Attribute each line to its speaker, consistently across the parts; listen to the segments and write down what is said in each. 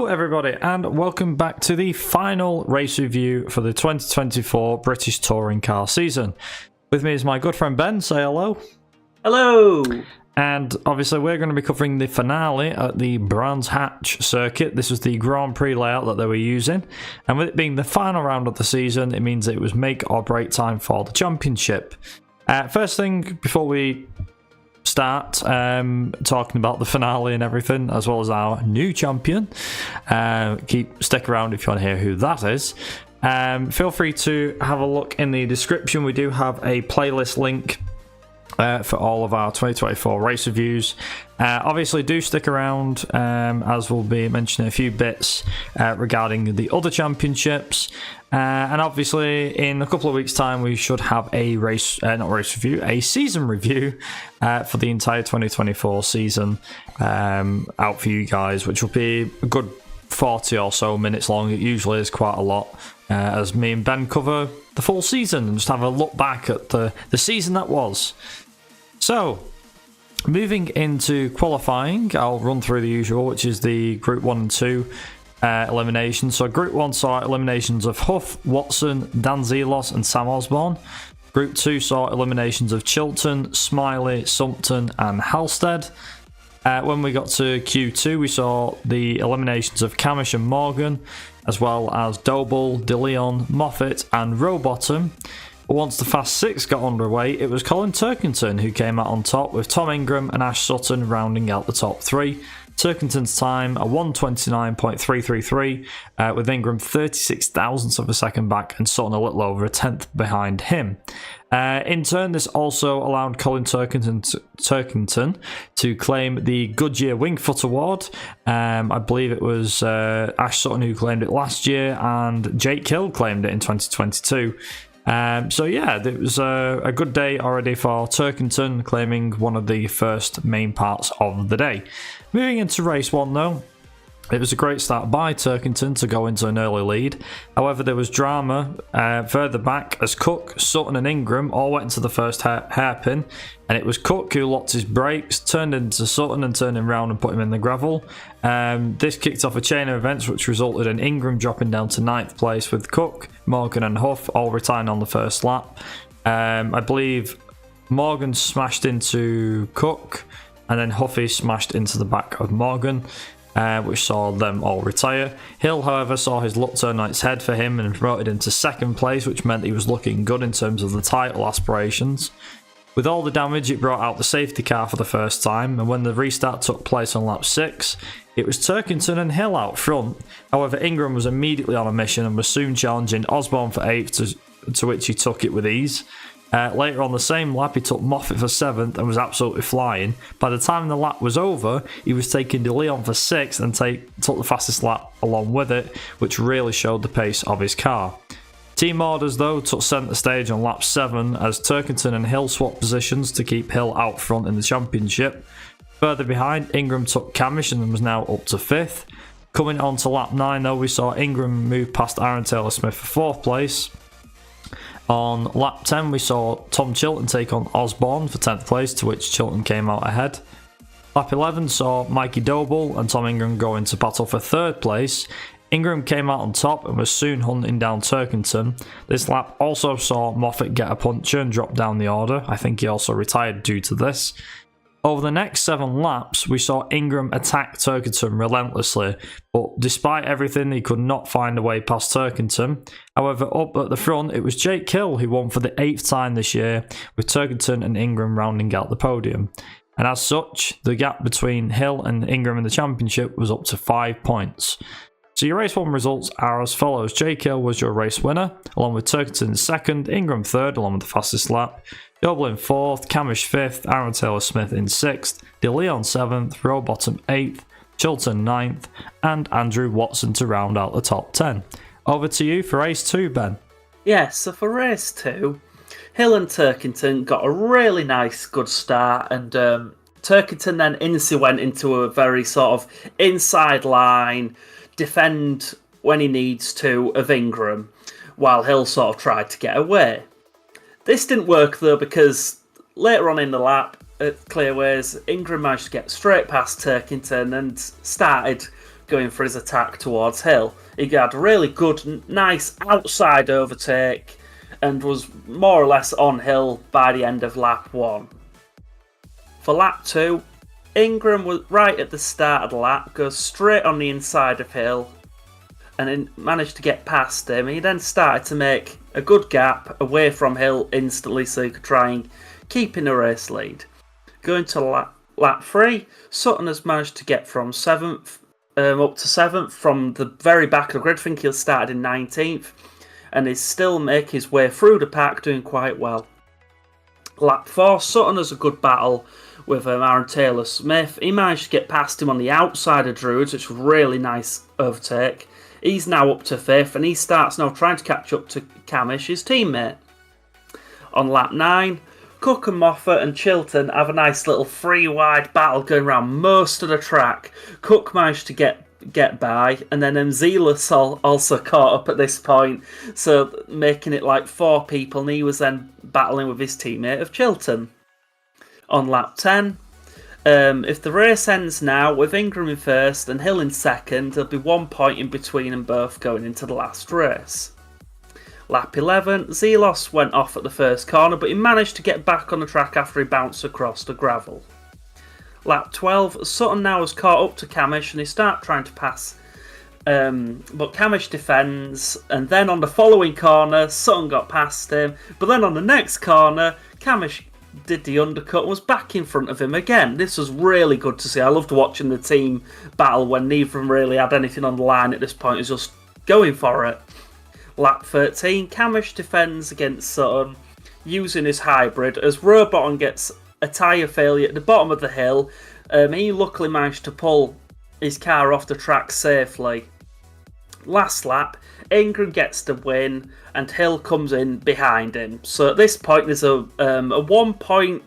Speaker 1: everybody, and welcome back to the final race review for the 2024 British Touring Car season. With me is my good friend Ben. Say hello.
Speaker 2: Hello.
Speaker 1: And obviously we're going to be covering the finale at the Brands Hatch circuit. This was the Grand Prix layout that they were using, and with it being the final round of the season, it means it was make or break time for the championship. First thing, before we start talking about the finale and everything, as well as our new champion, stick around if you want to hear who that is. Feel free to have a look in the description. We do have a playlist link for all of our 2024 race reviews. Obviously do stick around, as we'll be mentioning a few bits regarding the other championships, and obviously in a couple of weeks time we should have a a season review for the entire 2024 season out for you guys, which will be a good 40 or so minutes long. It usually is quite a lot, as me and Ben cover the full season and just have a look back at the season that was. So, moving into qualifying, I'll run through the usual, which is the Group 1 and 2 eliminations. So Group 1 saw eliminations of Huff, Watson, Dan Zelos and Sam Osborne. Group 2 saw eliminations of Chilton, Smiley, Sumpton and Halstead. When we got to Q2, we saw the eliminations of Camish and Morgan, as well as Doble, DeLeon, Moffat and Rowbottom. Once the Fast 6 got underway, it was Colin Turkington who came out on top, with Tom Ingram and Ash Sutton rounding out the top three. Turkington's time a 1:29.333, with Ingram 36 thousandths of a second back and Sutton a little over a tenth behind him. In turn, this also allowed Colin Turkington to claim the Goodyear Wingfoot Award. I believe it was Ash Sutton who claimed it last year, and Jake Hill claimed it in 2022. So yeah, it was a good day already for Turkington, claiming one of the first main parts of the day. Moving into race 1 though, it was a great start by Turkington to go into an early lead. However, there was drama further back as Cook, Sutton and Ingram all went into the first hairpin, and it was Cook who locked his brakes, turned into Sutton and turned him round and put him in the gravel. This kicked off a chain of events which resulted in Ingram dropping down to 9th place, with Cook, Morgan and Huff all retiring on the first lap. I believe Morgan smashed into Cook, and then Huffy smashed into the back of Morgan, which saw them all retire. Hill, however, saw his luck turn on its head for him and promoted him to 2nd place, which meant he was looking good in terms of the title aspirations. With all the damage, it brought out the safety car for the first time, and when the restart took place on lap 6, it was Turkington and Hill out front. However, Ingram was immediately on a mission and was soon challenging Osborne for 8th, to which he took it with ease. Later on the same lap, he took Moffat for 7th and was absolutely flying. By the time the lap was over, he was taking DeLeon for 6th and took the fastest lap along with it, which really showed the pace of his car. Team orders though took centre stage on lap 7 as Turkington and Hill swapped positions to keep Hill out front in the championship. Further behind, Ingram took Camish and was now up to 5th. Coming on to lap 9 though, we saw Ingram move past Aaron Taylor-Smith for 4th place. On lap 10, we saw Tom Chilton take on Osborne for 10th place, to which Chilton came out ahead. Lap 11 saw Mikey Doble and Tom Ingram go into battle for 3rd place. Ingram came out on top and was soon hunting down Turkington. This lap also saw Moffat get a puncture and drop down the order. I think he also retired due to this. Over the next 7 laps, we saw Ingram attack Turkington relentlessly, but despite everything, he could not find a way past Turkington. However, up at the front, it was Jake Hill who won for the 8th time this year, with Turkington and Ingram rounding out the podium. And as such, the gap between Hill and Ingram in the championship was up to 5 points. So your race 1 results are as follows. Jake Hill was your race winner, along with Turkington 2nd, Ingram 3rd, along with the fastest lap, Doble in 4th, Camish 5th, Aaron Taylor-Smith in 6th, DeLeon 7th, Rowbottom 8th, Chilton 9th, and Andrew Watson to round out the top 10. Over to you for race 2, Ben.
Speaker 2: Yeah, so for race 2, Hill and Turkington got a really nice, good start, and Turkington then instantly went into a very sort of inside line, defend when he needs to of Ingram, while Hill sort of tried to get away. This didn't work though, because later on in the lap at Clearways, Ingram managed to get straight past Turkington and started going for his attack towards Hill. He had a really good, nice outside overtake and was more or less on Hill by the end of lap 1. For lap 2, Ingram was right at the start of the lap, goes straight on the inside of Hill and then managed to get past him. He then started to make a good gap away from Hill instantly so he could try and keep in a race lead. Going to lap 3, Sutton has managed to get from 7th up to 7th from the very back of the grid. I think he'll started in 19th and is still making his way through the pack, doing quite well. Lap 4, Sutton has a good battle with Aaron Taylor-Smith. He managed to get past him on the outside of Druids, which was a really nice overtake. He's now up to 5th and he starts now trying to catch up to Camish, his teammate. On lap 9, Cook and Moffat and Chilton have a nice little 3-wide battle going around most of the track. Cook managed to get by, and then Zealous also caught up at this point, so making it like 4 people, and he was then battling with his teammate of Chilton. On lap 10, if the race ends now with Ingram in first and Hill in second, there'll be 1 point in between them both going into the last race. Lap 11, Zelos went off at the first corner, but he managed to get back on the track after he bounced across the gravel. Lap 12, Sutton now has caught up to Camish and they start trying to pass, but Camish defends, and then on the following corner, Sutton got past him, but then on the next corner, Camish did the undercut and was back in front of him again. This was really good to see. I loved watching the team battle when neither of them really had anything on the line at this point. It was just going for it. Lap 13, Camish defends against Sutton using his hybrid as Rowbottom gets a tyre failure at the bottom of the hill. He luckily managed to pull his car off the track safely. Last lap, Ingram gets the win and Hill comes in behind him. So at this point there's a 1 point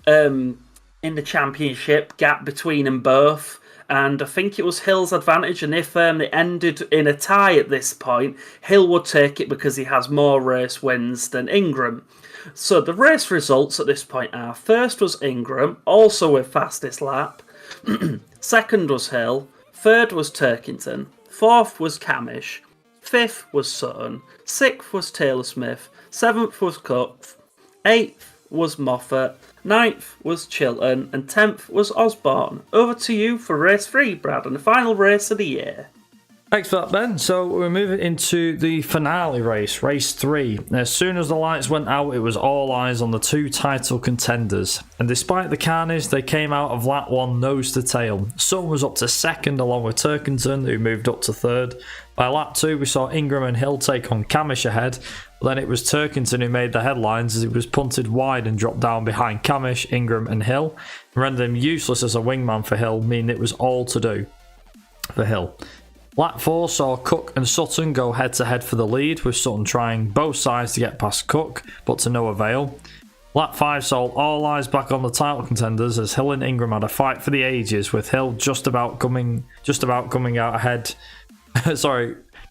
Speaker 2: in the championship gap between them both. And I think it was Hill's advantage, and if they ended in a tie at this point, Hill would take it because he has more race wins than Ingram. So the race results at this point are: first was Ingram, also with fastest lap. Second was Hill. Third was Turkington. Fourth was Camish. Fifth was Sutton. Sixth was Taylor-Smith. Seventh was Cook. Eighth was Moffat. 9th was Chilton, and 10th was Osborne. Over to you for race 3, Brad, and the final race of the year.
Speaker 1: Thanks for that, Ben. So we're moving into the finale race, race 3. As soon as the lights went out, it was all eyes on the 2 title contenders. And despite the carnage, they came out of lap 1 nose to tail. Sutton was up to 2nd along with Turkington, who moved up to 3rd. By lap 2, we saw Ingram and Hill take on Camish ahead. But then it was Turkington who made the headlines as it was punted wide and dropped down behind Camish, Ingram and Hill, and rendered him useless as a wingman for Hill, meaning it was all to do for Hill. Lap 4 saw Cook and Sutton go head to head for the lead, with Sutton trying both sides to get past Cook, but to no avail. Lap 5 saw all eyes back on the title contenders as Hill and Ingram had a fight for the ages, with Hill just about coming out ahead.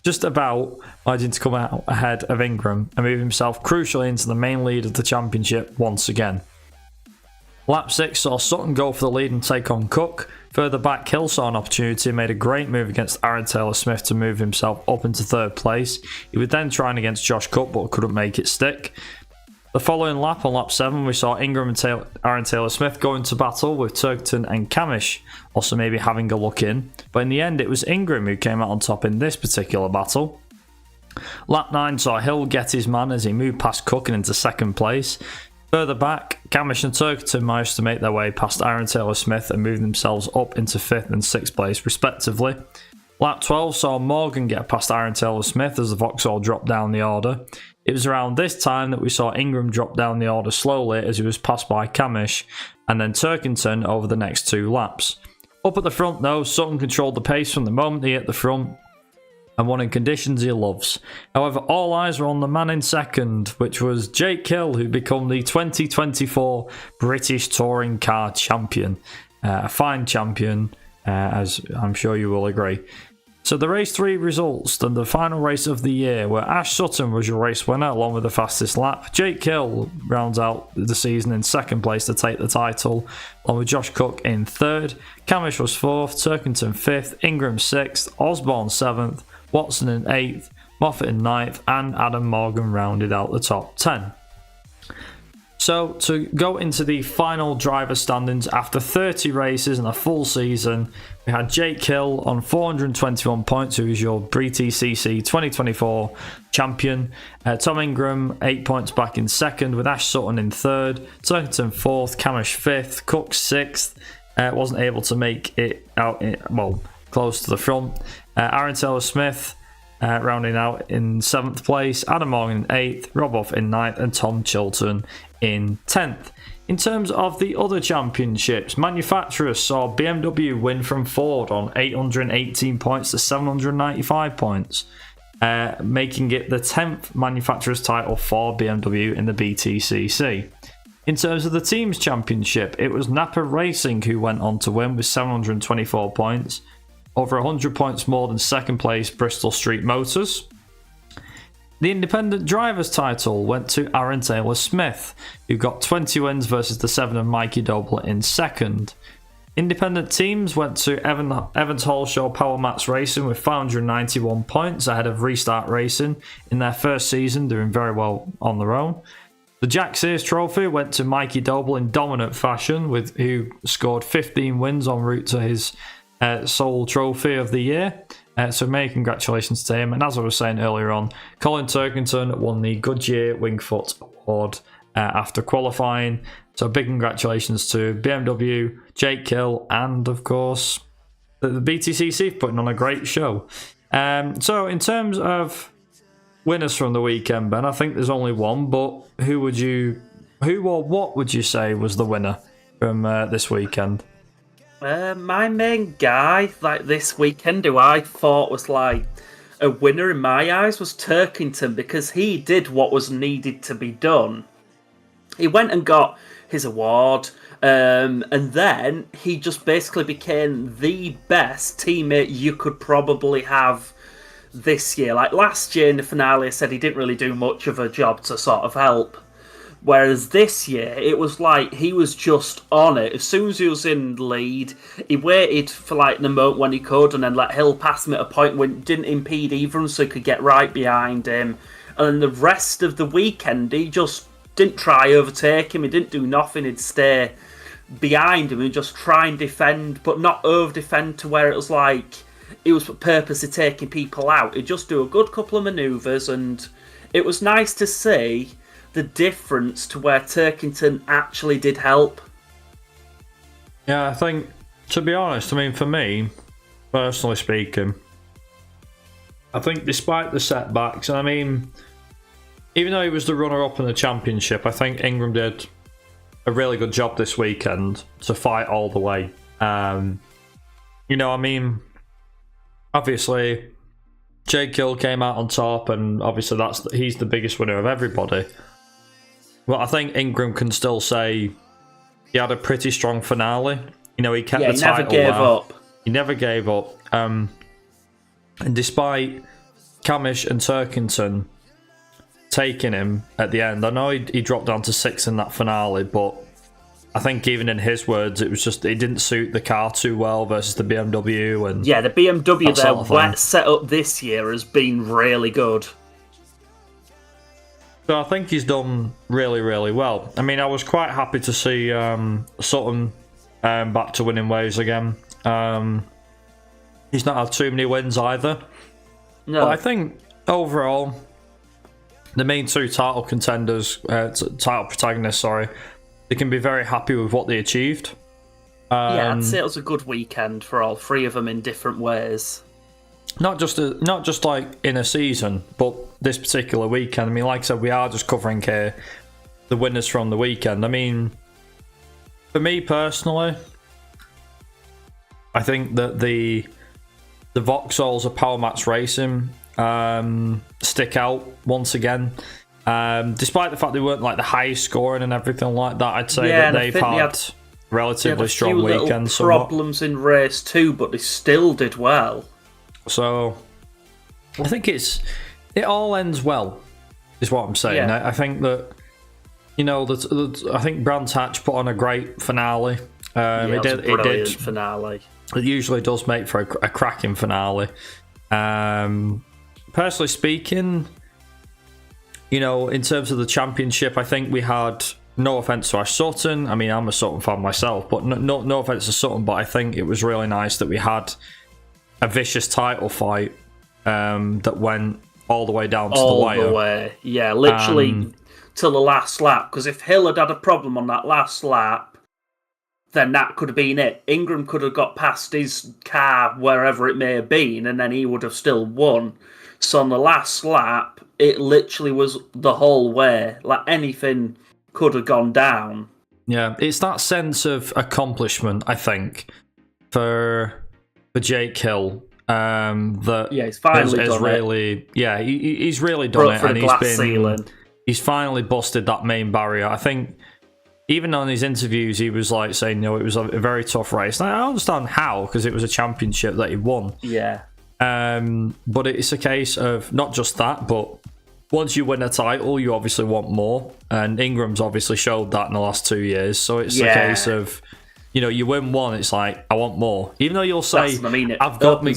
Speaker 1: Just about managing to come out ahead of Ingram and move himself crucially into the main lead of the championship once again. Lap 6 saw Sutton go for the lead and take on Cook. Further back, Hill saw an opportunity and made a great move against Aaron Taylor-Smith to move himself up into 3rd place. He was then trying against Josh Cook but couldn't make it stick. The following lap, on lap 7, we saw Ingram and Aaron Taylor-Smith go into battle with Turkington and Camish, also maybe having a look in. But in the end, it was Ingram who came out on top in this particular battle. Lap 9 saw Hill get his man as he moved past Cook and into 2nd place. Further back, Camish and Turkington managed to make their way past Aaron Taylor-Smith and move themselves up into 5th and 6th place respectively. Lap 12 saw Morgan get past Aaron Taylor-Smith as the Vauxhall dropped down the order. It was around this time that we saw Ingram drop down the order slowly as he was passed by Camish, and then Turkington over the next 2 laps. Up at the front though, Sutton controlled the pace from the moment he hit the front and won in conditions he loves. However, all eyes were on the man in 2nd, which was Jake Hill, who became the 2024 British Touring Car Champion. A fine champion, as I'm sure you will agree. So the race 3 results, then the final race of the year, where Ash Sutton was your race winner along with the fastest lap. Jake Hill rounds out the season in second place to take the title, along with Josh Cook in third. Camish was fourth, Turkington fifth, Ingram sixth, Osborne seventh, Watson in eighth, Moffat in ninth, and Adam Morgan rounded out the top 10. So, to go into the final driver standings after 30 races and a full season, we had Jake Hill on 421 points, who is your BTCC 2024 champion. Tom Ingram, 8 points back in second, with Ash Sutton in third, Turkington fourth, Camish fifth, Cook sixth. Wasn't able to make it out, close to the front. Aaron Taylor-Smith rounding out in 7th place, Adam Morgan in 8th, Rob Off in 9th, and Tom Chilton in 10th. In terms of the other championships, manufacturers saw BMW win from Ford on 818 points to 795 points, making it the 10th manufacturer's title for BMW in the BTCC. In terms of the teams championship, it was Napa Racing who went on to win with 724 points, over 100 points more than second place Bristol Street Motors. The independent drivers title went to Aaron Taylor-Smith, who got 20 wins versus the 7 of Mikey Doble in second. Independent teams went to Evans Halshaw Power Mats Racing with 591 points ahead of Restart Racing in their first season, doing very well on their own. The Jack Sears Trophy went to Mikey Doble in dominant fashion, who scored 15 wins en route to his sole trophy of the year. So many congratulations to him. And as I was saying earlier on, Colin Turkington won the Goodyear Wingfoot Award after qualifying. So big congratulations to BMW, Jake Hill, and of course the BTCC for putting on a great show. So in terms of winners from the weekend, Ben, I think there's only one, but who or what would you say was the winner from this weekend?
Speaker 2: My main guy, this weekend, who I thought was a winner in my eyes, was Turkington, because he did what was needed to be done. He went and got his award, and then he just basically became the best teammate you could probably have this year. Like last year in the finale, I said he didn't really do much of a job to sort of help. Whereas this year, it was like he was just on it. As soon as he was in the lead, he waited for the moment when he could, and then let Hill pass him at a point when it didn't impede either of them, so he could get right behind him. And then the rest of the weekend, he just didn't try overtake him. He didn't do nothing. He'd stay behind him and just try and defend, but not over defend to where it was like he was purposely taking people out. He'd just do a good couple of manoeuvres, and it was nice to see the difference to where Turkington actually did help.
Speaker 1: Yeah, I think, to be honest, for me, personally speaking, I think despite the setbacks, even though he was the runner-up in the championship, I think Ingram did a really good job this weekend to fight all the way. Obviously, Jake Hill came out on top, and obviously he's the biggest winner of everybody. But I think Ingram can still say he had a pretty strong finale. He kept the title. He never gave up. And despite Camish and Turkington taking him at the end, I know he dropped down to 6th in that finale, but I think even in his words, it was just it didn't suit the car too well versus the BMW. And
Speaker 2: yeah, the BMW their wet setup this year has been really good.
Speaker 1: So I think he's done really, really well. I was quite happy to see Sutton back to winning ways again. He's not had too many wins either. No. But I think overall, the main two title contenders, title protagonists, they can be very happy with what they achieved.
Speaker 2: I'd say it was a good weekend for all three of them in different ways.
Speaker 1: Not just in a season, but this particular weekend. Like I said, we are just covering here the winners from the weekend. For me personally, I think that the Vauxhalls of Power Mats Racing stick out once again. Despite the fact they weren't the highest scoring and everything like that, I'd say that they've had relatively strong weekends.
Speaker 2: Problems in race 2, but they still did well.
Speaker 1: So I think it all ends well, is what I'm saying.
Speaker 2: Yeah.
Speaker 1: I think that, I think Brands Hatch put on a great finale.
Speaker 2: It was a brilliant finale.
Speaker 1: It usually does make for a cracking finale. Personally speaking, in terms of the championship, I think we had, no offense to Ash Sutton. I mean, I'm a Sutton fan myself, but no offense to Sutton. But I think it was really nice that we had a vicious title fight that went all the way down to the wire. All the way,
Speaker 2: yeah, literally till the last lap. Because if Hill had a problem on that last lap, then that could have been it. Ingram could have got past his car wherever it may have been, and then he would have still won. So on the last lap, it literally was the whole way. Like, anything could have gone down.
Speaker 1: Yeah, it's that sense of accomplishment, I think, for Jake Hill.
Speaker 2: He's finally done
Speaker 1: really,
Speaker 2: it.
Speaker 1: Yeah, he's really done it, and he's finally busted that main barrier. I think even on his interviews, he was like saying, it was a very tough race. And I understand how, because it was a championship that he won.
Speaker 2: Yeah.
Speaker 1: But it's a case of not just that, but once you win a title, you obviously want more. And Ingram's obviously showed that in the last 2 years. So it's a case of, you win one, it's like, I want more. Even though you'll say, I've got my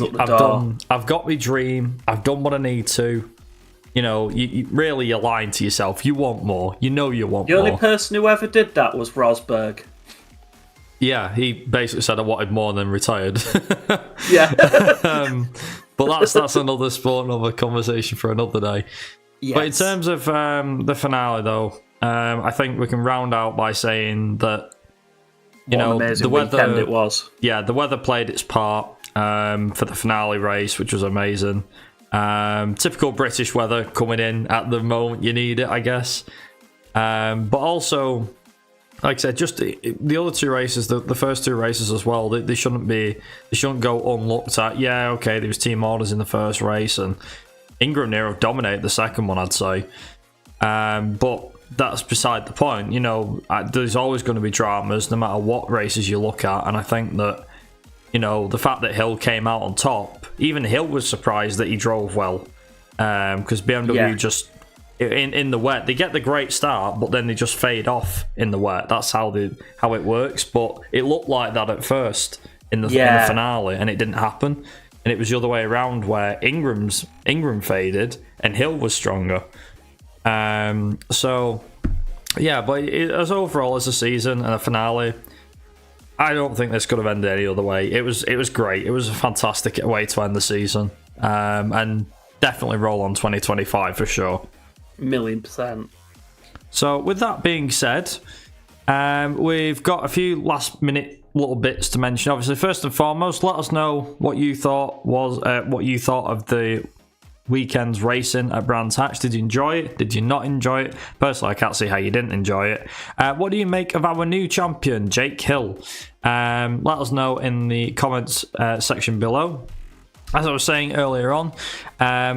Speaker 1: dream, I've done what I need to. You're lying to yourself. You want more. You want more.
Speaker 2: The only person who ever did that was Rosberg.
Speaker 1: Yeah, he basically said I wanted more and then retired.
Speaker 2: Yeah.
Speaker 1: But that's another sport, another conversation for another day. Yes. But in terms of the finale, though, I think we can round out by saying that
Speaker 2: the weather it was.
Speaker 1: Yeah, the weather played its part for the finale race, which was amazing. Typical British weather coming in at the moment you need it, I guess. But also, like I said, just the other two races, the first two races as well, they shouldn't go unlooked at. Yeah, okay, there was team orders in the first race, and Ingram near dominated the second one, I'd say. But that's beside the point. There's always going to be dramas, no matter what races you look at, and I think that, the fact that Hill came out on top, even Hill was surprised that he drove well, because BMW just in the wet, they get the great start, but then they just fade off in the wet. That's how it works. But it looked like that at first in the finale, and it didn't happen. And it was the other way around, where Ingram faded and Hill was stronger. So yeah, but as overall as a season and a finale, I don't think this could have ended any other way. It was great. It was a fantastic way to end the season, and definitely roll on 2025 for sure.
Speaker 2: 1,000,000%.
Speaker 1: So with that being said, we've got a few last minute little bits to mention. Obviously, first and foremost, let us know what you thought of the weekend's racing at Brands Hatch. Did you enjoy it? Did you not enjoy it? Personally, I can't see how you didn't enjoy it. What do you make of our new champion, Jake Hill? Let us know in the comments section below. As I was saying earlier on,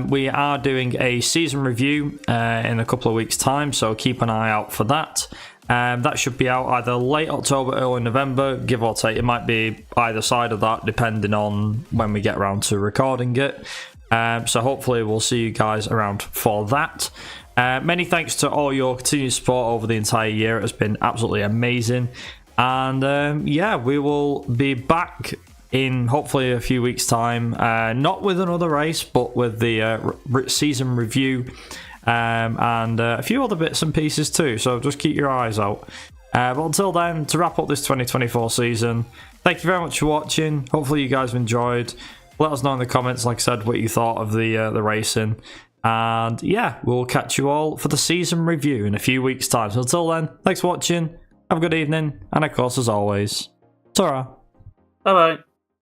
Speaker 1: we are doing a season review in a couple of weeks' time, so keep an eye out for that. That should be out either late October, early November, give or take. It might be either side of that, depending on when we get around to recording it. So hopefully we'll see you guys around for that. Many thanks to all your continued support over the entire year. It has been absolutely amazing. And we will be back in hopefully a few weeks' time. Not with another race, but with the season review and a few other bits and pieces too. So just keep your eyes out. But until then, to wrap up this 2024 season, thank you very much for watching. Hopefully you guys have enjoyed. Let us know in the comments, like I said, what you thought of the racing. And yeah, we'll catch you all for the season review in a few weeks' time. So until then, thanks for watching. Have a good evening. And of course, as always, ta-ra.
Speaker 2: Bye-bye.